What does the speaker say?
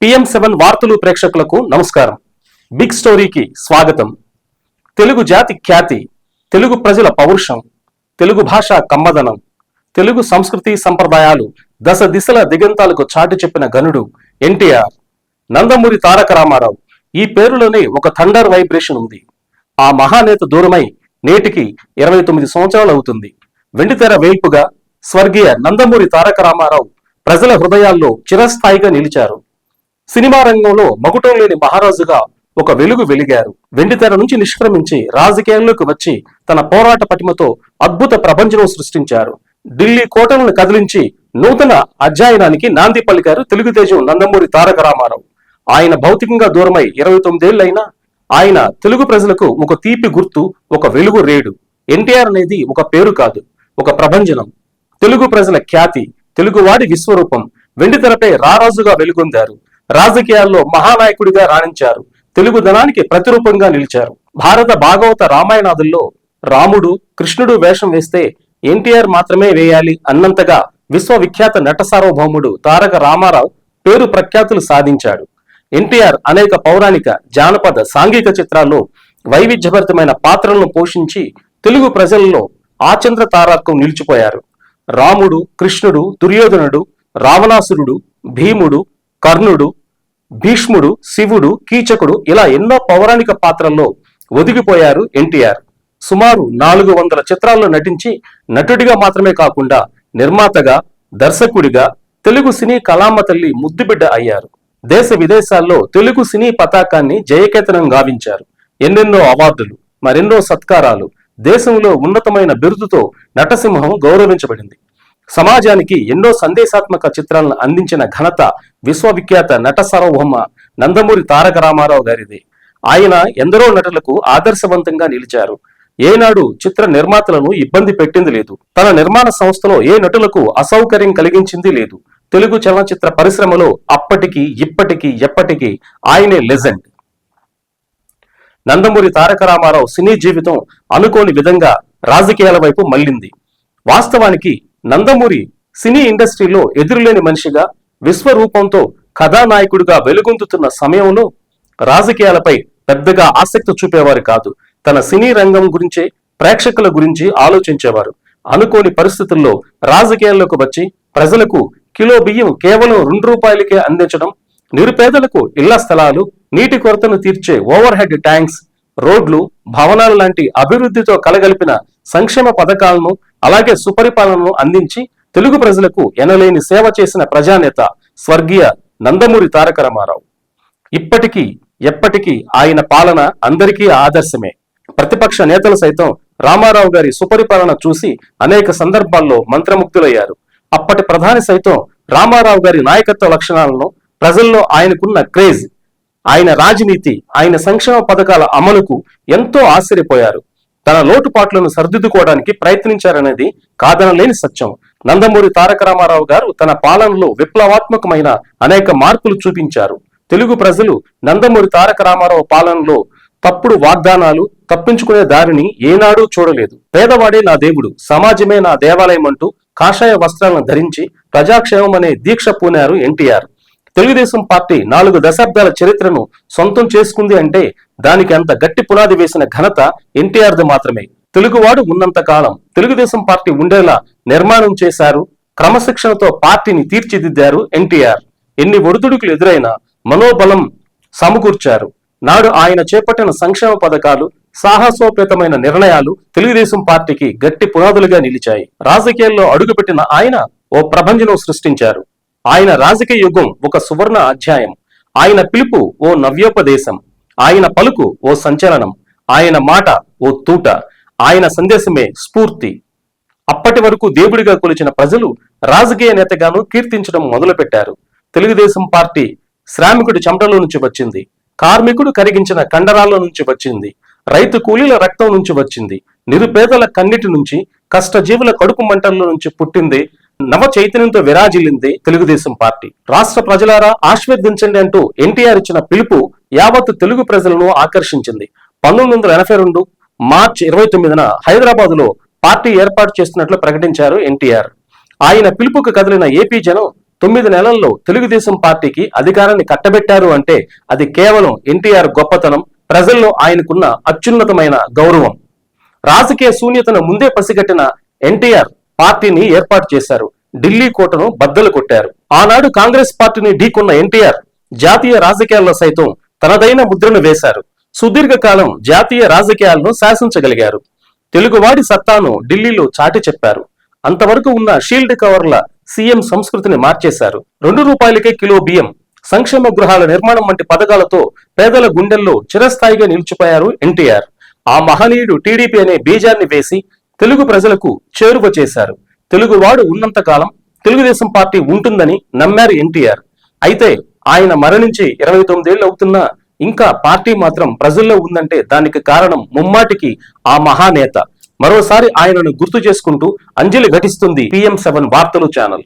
PM7 వార్తలు ప్రేక్షకులకు నమస్కారం. బిగ్ స్టోరీకి స్వాగతం. తెలుగు జాతి ఖ్యాతి, తెలుగు ప్రజల పౌరుషం, తెలుగు భాష కమ్మదనం, తెలుగు సంస్కృతి సంప్రదాయాలు దశ దిశల దిగంతాలకు చాటి చెప్పిన గనుడు ఎన్టీఆర్. నందమూరి తారక రామారావు. ఈ పేరులోనే ఒక థండర్ వైబ్రేషన్ ఉంది. ఆ మహానేత దూరమై నేటికి 29 సంవత్సరాలు అవుతుంది. వెండితెర వేల్పుగా స్వర్గీయ నందమూరి తారక రామారావు ప్రజల హృదయాల్లో చిరస్థాయిగా నిలిచారు. సినిమా రంగంలో మకుటం లేని మహారాజుగా ఒక వెలుగు వెలిగారు. వెండితెర నుంచి నిష్క్రమించి రాజకీయాల్లోకి వచ్చి తన పోరాట పటిమతో అద్భుత ప్రపంచం సృష్టించారు. ఢిల్లీ కోటలను కదిలించి నూతన అధ్యయనానికి నాంది పలికారు తెలుగుదేశం నందమూరి తారక రామారావు. ఆయన భౌతికంగా దూరమై 29 ఏళ్లైనా ఆయన తెలుగు ప్రజలకు ఒక తీపి గుర్తు, ఒక వెలుగు రేడు. ఎన్టీఆర్ అనేది ఒక పేరు కాదు, ఒక ప్రభంజనం. తెలుగు ప్రజల ఖ్యాతి, తెలుగువాడి విశ్వరూపం. వెండితెరపై రారాజుగా వెలుగొందారు. రాజకీయాల్లో మహానాయకుడిగా రాణించారు. తెలుగుదనానికి ప్రతిరూపంగా నిలిచారు. భారత భాగవత రామాయణాదుల్లో రాముడు, కృష్ణుడు వేషం వేస్తే ఎన్టీఆర్ మాత్రమే వేయాలి అన్నంతగా విశ్వవిఖ్యాత నట సార్వభౌముడు తారక రామారావు పేరు ప్రఖ్యాతులు సాధించాడు. ఎన్టీఆర్ అనేక పౌరాణిక, జానపద, సాంఘిక చిత్రాల్లో వైవిధ్యభరితమైన పాత్రలను పోషించి తెలుగు ప్రజల్లో ఆచంద్ర తారాత్వం నిలిచిపోయారు. రాముడు, కృష్ణుడు, దుర్యోధనుడు, రావణాసురుడు, భీముడు, కర్ణుడు, భీష్ముడు, శివుడు, కీచకుడు ఇలా ఎన్నో పౌరాణిక పాత్రల్లో ఒదిగిపోయారు ఎన్టీఆర్. సుమారు 400 చిత్రాల్లో నటించి నటుడిగా మాత్రమే కాకుండా నిర్మాతగా, దర్శకుడిగా తెలుగు సినీ కళామ తల్లి ముద్దుబిడ్డ అయ్యారు. దేశ విదేశాల్లో తెలుగు సినీ పతాకాన్ని జయకేతనం గావించారు. ఎన్నెన్నో అవార్డులు, మరెన్నో సత్కారాలు, దేశంలో ఉన్నతమైన బిరుదుతో నటసింహం గౌరవించబడింది. సమాజానికి ఎన్నో సందేశాత్మక చిత్రాలను అందించిన ఘనత విశ్వవిఖ్యాత నట సార్వభౌమ నందమూరి తారక రామారావు గారిది. ఆయన ఎందరో నటులకు ఆదర్శవంతంగా నిలిచారు. ఏనాడు చిత్ర నిర్మాతలను ఇబ్బంది పెట్టింది లేదు. తన నిర్మాణ సంస్థలో ఏ నటులకు అసౌకర్యం కలిగించింది లేదు. తెలుగు చలనచిత్ర పరిశ్రమలో అప్పటికి, ఇప్పటికీ, ఎప్పటికీ ఆయనే లెజెండ్. నందమూరి తారక రామారావు సినీ జీవితం అనుకోని విధంగా రాజకీయాల వైపు మళ్లింది. వాస్తవానికి నందమూరి సినీ ఇండస్ట్రీలో ఎదురులేని మనిషిగా, విశ్వరూపంతో కథానాయకుడిగా వెలుగొందుతున్న సమయంలో రాజకీయాలపై పెద్దగా ఆసక్తి చూపేవారు కాదు. తన సినీ రంగం గురించే, ప్రేక్షకుల గురించి ఆలోచించేవారు. అనుకోని పరిస్థితుల్లో రాజకీయాల్లోకి వచ్చి ప్రజలకు కిలో బియ్యం కేవలం 2 రూపాయలకే అందించడం, నిరుపేదలకు ఇళ్ల స్థలాలు, నీటి కొరతను తీర్చే ఓవర్ హెడ్ ట్యాంక్స్, రోడ్లు, భవనాలు లాంటి అభివృద్ధితో కలగలిపిన సంక్షేమ పథకాలను, అలాగే సుపరిపాలనను అందించి తెలుగు ప్రజలకు ఎనలేని సేవ చేసిన ప్రజానేత స్వర్గీయ నందమూరి తారక రామారావు. ఇప్పటికీ, ఎప్పటికీ ఆయన పాలన అందరికీ ఆదర్శమే. ప్రతిపక్ష నేతలు సైతం రామారావు గారి సుపరిపాలన చూసి అనేక సందర్భాల్లో మంత్రముగ్ధులయ్యారు. అప్పటి ప్రధాని సైతం రామారావు గారి నాయకత్వ లక్షణాలను, ప్రజల్లో ఆయనకున్న క్రేజ్, ఆయన రాజనీతి, ఆయన సంక్షేమ పథకాల అమలుకు ఎంతో ఆశ్చర్యపోయారు. తన లోటుపాట్లను సరిదిద్దుకోవడానికి ప్రయత్నించారనేది కాదనలేని సత్యం. నందమూరి తారక రామారావు గారు తన పాలనలో విప్లవాత్మకమైన అనేక మార్పులు చూపించారు. తెలుగు ప్రజలు నందమూరి తారక రామారావు పాలనలో తప్పుడు వాగ్దానాలు, తప్పించుకునే దారిని ఏనాడూ చూడలేదు. పేదవాడే నా దేవుడు, సమాజమే నా దేవాలయం అంటూ కాషాయ వస్త్రాలను ధరించి ప్రజాక్షేమం అనే దీక్ష పూనారు ఎన్టీఆర్. తెలుగుదేశం పార్టీ 4 దశాబ్దాల చరిత్రను సొంతం చేసుకుంది అంటే దానికి అంత గట్టి పునాది వేసిన ఘనత ఎన్టీఆర్ది మాత్రమే. తెలుగువాడు ఉన్నంత కాలం తెలుగుదేశం పార్టీ ఉండేలా నిర్మాణం చేశారు. క్రమశిక్షణతో పార్టీని తీర్చిదిద్దారు ఎన్టీఆర్. ఎన్ని ఒడిదుడుకులు ఎదురైనా మనోబలం సమకూర్చారు. నాడు ఆయన చేపట్టిన సంక్షేమ పథకాలు, సాహసోపేతమైన నిర్ణయాలు తెలుగుదేశం పార్టీకి గట్టి పునాదులుగా నిలిచాయి. రాజకీయాల్లో అడుగుపెట్టిన ఆయన ఓ ప్రభంజనం సృష్టించారు. ఆయన రాజకీయ యుగం ఒక సువర్ణ అధ్యాయం. ఆయన పిలుపు ఓ నవ్యోపదేశం. ఆయన పలుకు ఓ సంచలనం. ఆయన మాట ఓ తూట. ఆయన సందేశమే స్ఫూర్తి. అప్పటి వరకు దేవుడిగా కొలిచిన ప్రజలు రాజకీయ నేతగాను కీర్తించడం మొదలుపెట్టారు. తెలుగుదేశం పార్టీ శ్రామికుడి చెమటలో నుంచి వచ్చింది. కార్మికుడు కరిగించిన కండరాల్లో నుంచి వచ్చింది. రైతు కూలీల రక్తం నుంచి వచ్చింది. నిరుపేదల కన్నిటి నుంచి, కష్టజీవుల కడుపు మంటల్లో నుంచి పుట్టింది. నవ చైతన్యంతో విరాజిల్లింది తెలుగుదేశం పార్టీ. రాష్ట్ర ప్రజలారా ఆశీర్వదించండి అంటూ ఎన్టీఆర్ ఇచ్చిన పిలుపు యావత్ తెలుగు ప్రజలను ఆకర్షించింది. 1982 మార్చి 29న హైదరాబాద్ లో పార్టీ ఏర్పాటు చేస్తున్నట్లు ప్రకటించారు ఎన్టీఆర్. ఆయన పిలుపుకు కదిలిన ఏపీ జనం 9 నెలల్లో తెలుగుదేశం పార్టీకి అధికారాన్ని కట్టబెట్టారు అంటే అది కేవలం ఎన్టీఆర్ గొప్పతనం, ప్రజల్లో ఆయనకున్న అత్యున్నతమైన గౌరవం. రాజకీయ శూన్యతను ముందే పసిగట్టిన ఎన్టీఆర్ పార్టీని ఏర్పాటు చేశారు. ఢిల్లీ కోటను బద్దలు కొట్టారు. ఆనాడు కాంగ్రెస్ పార్టీని ఢీకొన్న ఎన్టీఆర్ జాతీయ రాజకీయాల్లో సైతం తనదైన ముద్రను వేశారు. సుదీర్ఘకాలం జాతీయ రాజకీయాలను శాసించగలిగారు. తెలుగువాడి సత్తాను ఢిల్లీలో చాటి చెప్పారు. అంతవరకు ఉన్న షీల్డ్ కవర్ల సీఎం సంస్కృతిని మార్చేశారు. 2 రూపాయలకే కిలో బియ్యం, సంక్షేమ గృహాల నిర్మాణం వంటి పథకాలతో పేదల గుండెల్లో చిరస్థాయిగా నిలిచిపోయారు ఎన్టీఆర్. ఆ మహనీయుడు టీడీపీ అనే బీజాన్ని వేసి తెలుగు ప్రజలకు చేరువ చేశారు. తెలుగువాడు ఉన్నంత కాలం తెలుగుదేశం పార్టీ ఉంటుందని నమ్మారు ఎన్టీఆర్. అయితే ఆయన మరణించి 29 ఏళ్ళు అవుతున్నా ఇంకా పార్టీ మాత్రం ప్రజల్లో ఉందంటే దానికి కారణం ముమ్మాటికి ఆ మహానేత. మరోసారి ఆయనను గుర్తు చేసుకుంటూ అంజలి ఘటిస్తుంది PM7 వార్తలు ఛానల్.